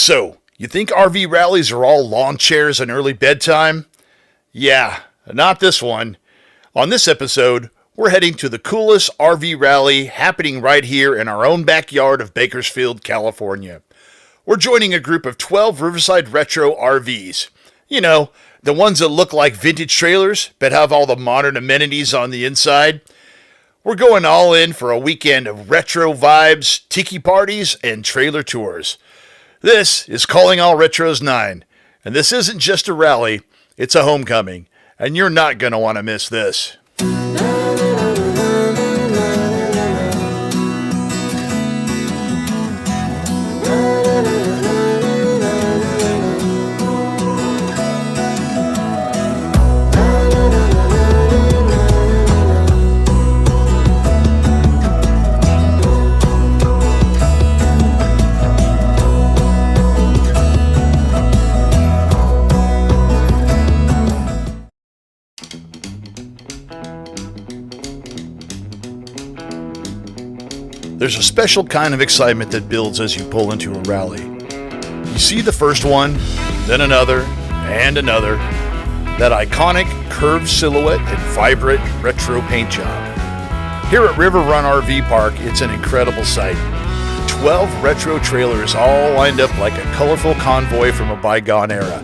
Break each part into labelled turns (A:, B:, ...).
A: So, you think RV rallies are all lawn chairs and early bedtime? Yeah, not this one. On this episode, we're heading to the coolest RV rally happening right here in our own backyard of Bakersfield, California. We're joining a group of 12 Riverside Retro RVs. You know, the ones that look like vintage trailers but have all the modern amenities on the inside. We're going all in for a weekend of retro vibes, tiki parties, and trailer tours. This is Calling All Retros 9, and this isn't just a rally, it's a homecoming, and you're not going to want to miss this. There's a special kind of excitement that builds as you pull into a rally. You see the first one, then another, and another. That iconic curved silhouette and vibrant retro paint job. Here at River Run RV Park, it's an incredible sight. 12 retro trailers all lined up like a colorful convoy from a bygone era.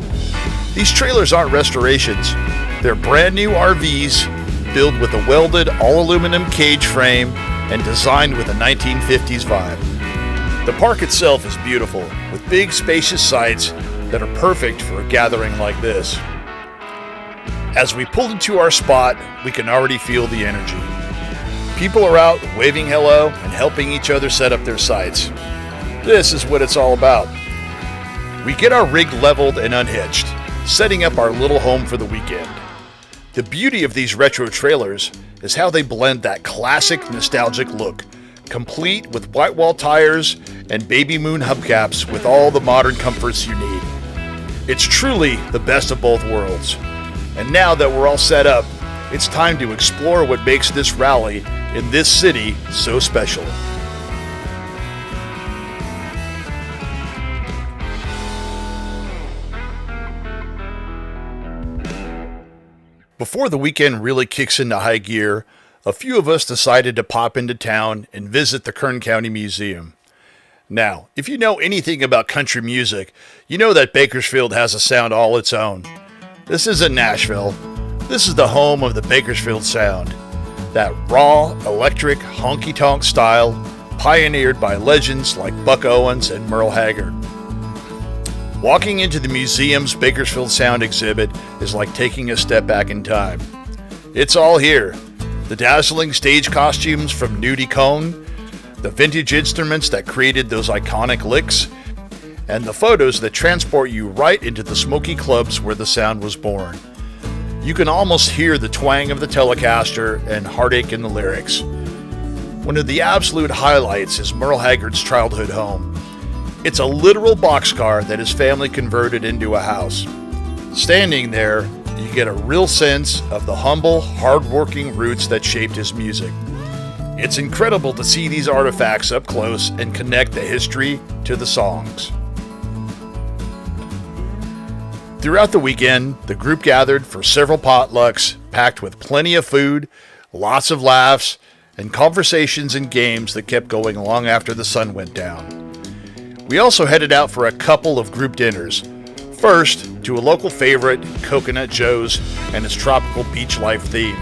A: These trailers aren't restorations. They're brand new RVs built with a welded all-aluminum cage frame and designed with a 1950s vibe. The park itself is beautiful, with big spacious sites that are perfect for a gathering like this. As we pull into our spot, we can already feel the energy. People are out waving hello and helping each other set up their sites. This is what it's all about. We get our rig leveled and unhitched, setting up our little home for the weekend. The beauty of these retro trailers is how they blend that classic nostalgic look, complete with white wall tires and baby moon hubcaps with all the modern comforts you need. It's truly the best of both worlds. And now that we're all set up, it's time to explore what makes this rally in this city so special. Before the weekend really kicks into high gear, a few of us decided to pop into town and visit the Kern County Museum. Now, if you know anything about country music, you know that Bakersfield has a sound all its own. This isn't Nashville. This is the home of the Bakersfield sound. That raw, electric, honky-tonk style pioneered by legends like Buck Owens and Merle Haggard. Walking into the museum's Bakersfield Sound exhibit is like taking a step back in time. It's all here. The dazzling stage costumes from Nudie Cone, the vintage instruments that created those iconic licks, and the photos that transport you right into the smoky clubs where the sound was born. You can almost hear the twang of the Telecaster and heartache in the lyrics. One of the absolute highlights is Merle Haggard's childhood home. It's a literal boxcar that his family converted into a house. Standing there, you get a real sense of the humble, hard-working roots that shaped his music. It's incredible to see these artifacts up close and connect the history to the songs. Throughout the weekend, the group gathered for several potlucks, packed with plenty of food, lots of laughs, and conversations and games that kept going long after the sun went down. We also headed out for a couple of group dinners. First, to a local favorite, Coconut Joe's, and its tropical beach life theme.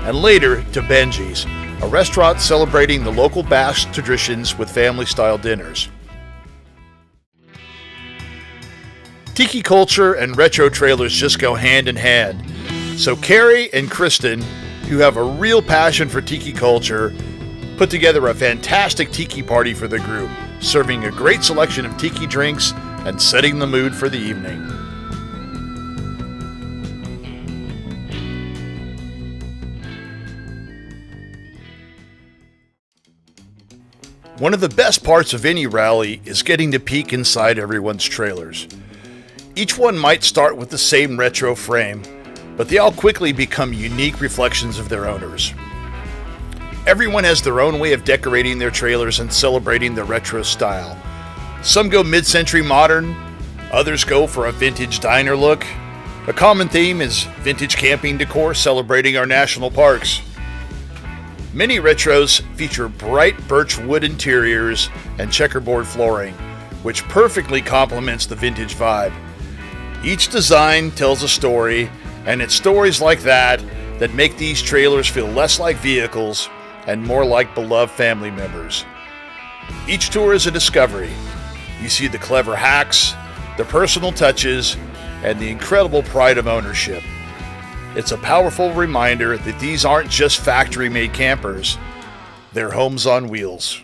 A: And later, to Benji's, a restaurant celebrating the local Basque traditions with family-style dinners. Tiki culture and retro trailers just go hand in hand. So Carrie and Kristen, who have a real passion for tiki culture, put together a fantastic tiki party for the group, serving a great selection of tiki drinks and setting the mood for the evening. One of the best parts of any rally is getting to peek inside everyone's trailers. Each one might start with the same retro frame, but they all quickly become unique reflections of their owners. Everyone has their own way of decorating their trailers and celebrating the retro style. Some go mid-century modern, others go for a vintage diner look. A common theme is vintage camping decor celebrating our national parks. Many retros feature bright birch wood interiors and checkerboard flooring, which perfectly complements the vintage vibe. Each design tells a story, and it's stories like that that make these trailers feel less like vehicles and more like beloved family members. Each tour is a discovery. You see the clever hacks, the personal touches, and the incredible pride of ownership. It's a powerful reminder that these aren't just factory-made campers, they're homes on wheels.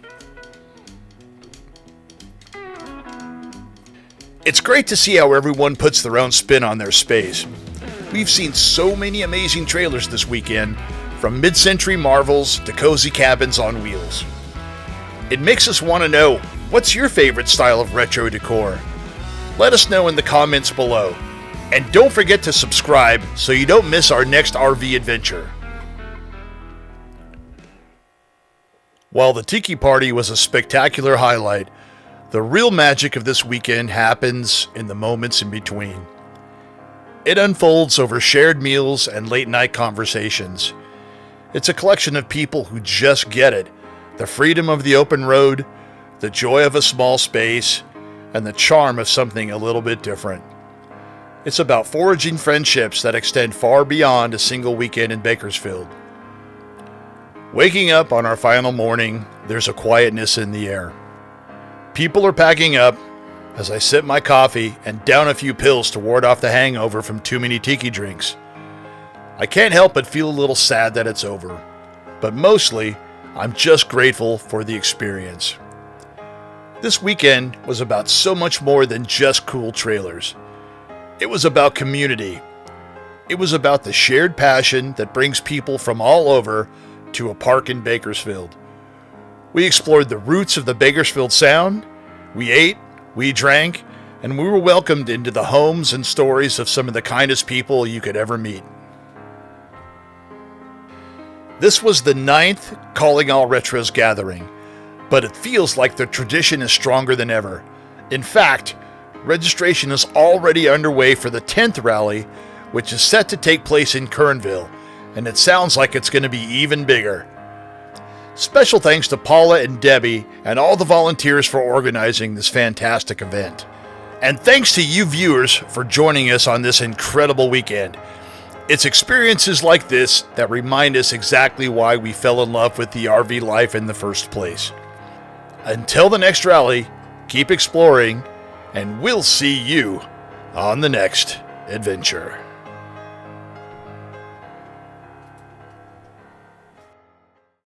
A: It's great to see how everyone puts their own spin on their space. We've seen so many amazing trailers this weekend, from mid-century marvels to cozy cabins on wheels. It makes us want to know, what's your favorite style of retro decor? Let us know in the comments below. And don't forget to subscribe so you don't miss our next RV adventure. While the Tiki Party was a spectacular highlight, the real magic of this weekend happens in the moments in between. It unfolds over shared meals and late-night conversations. It's a collection of people who just get it. The freedom of the open road, the joy of a small space, and the charm of something a little bit different. It's about forging friendships that extend far beyond a single weekend in Bakersfield. Waking up on our final morning, there's a quietness in the air. People are packing up as I sip my coffee and down a few pills to ward off the hangover from too many tiki drinks. I can't help but feel a little sad that it's over, but mostly I'm just grateful for the experience. This weekend was about so much more than just cool trailers. It was about community. It was about the shared passion that brings people from all over to a park in Bakersfield. We explored the roots of the Bakersfield sound, we ate, we drank, and we were welcomed into the homes and stories of some of the kindest people you could ever meet. This was the 9th Calling All Retros gathering, but it feels like the tradition is stronger than ever. In fact, registration is already underway for the 10th rally, which is set to take place in Kernville, and it sounds like it's going to be even bigger. Special thanks to Paula and Debbie and all the volunteers for organizing this fantastic event. And thanks to you viewers for joining us on this incredible weekend. It's experiences like this that remind us exactly why we fell in love with the RV life in the first place. Until the next rally, keep exploring, and we'll see you on the next adventure.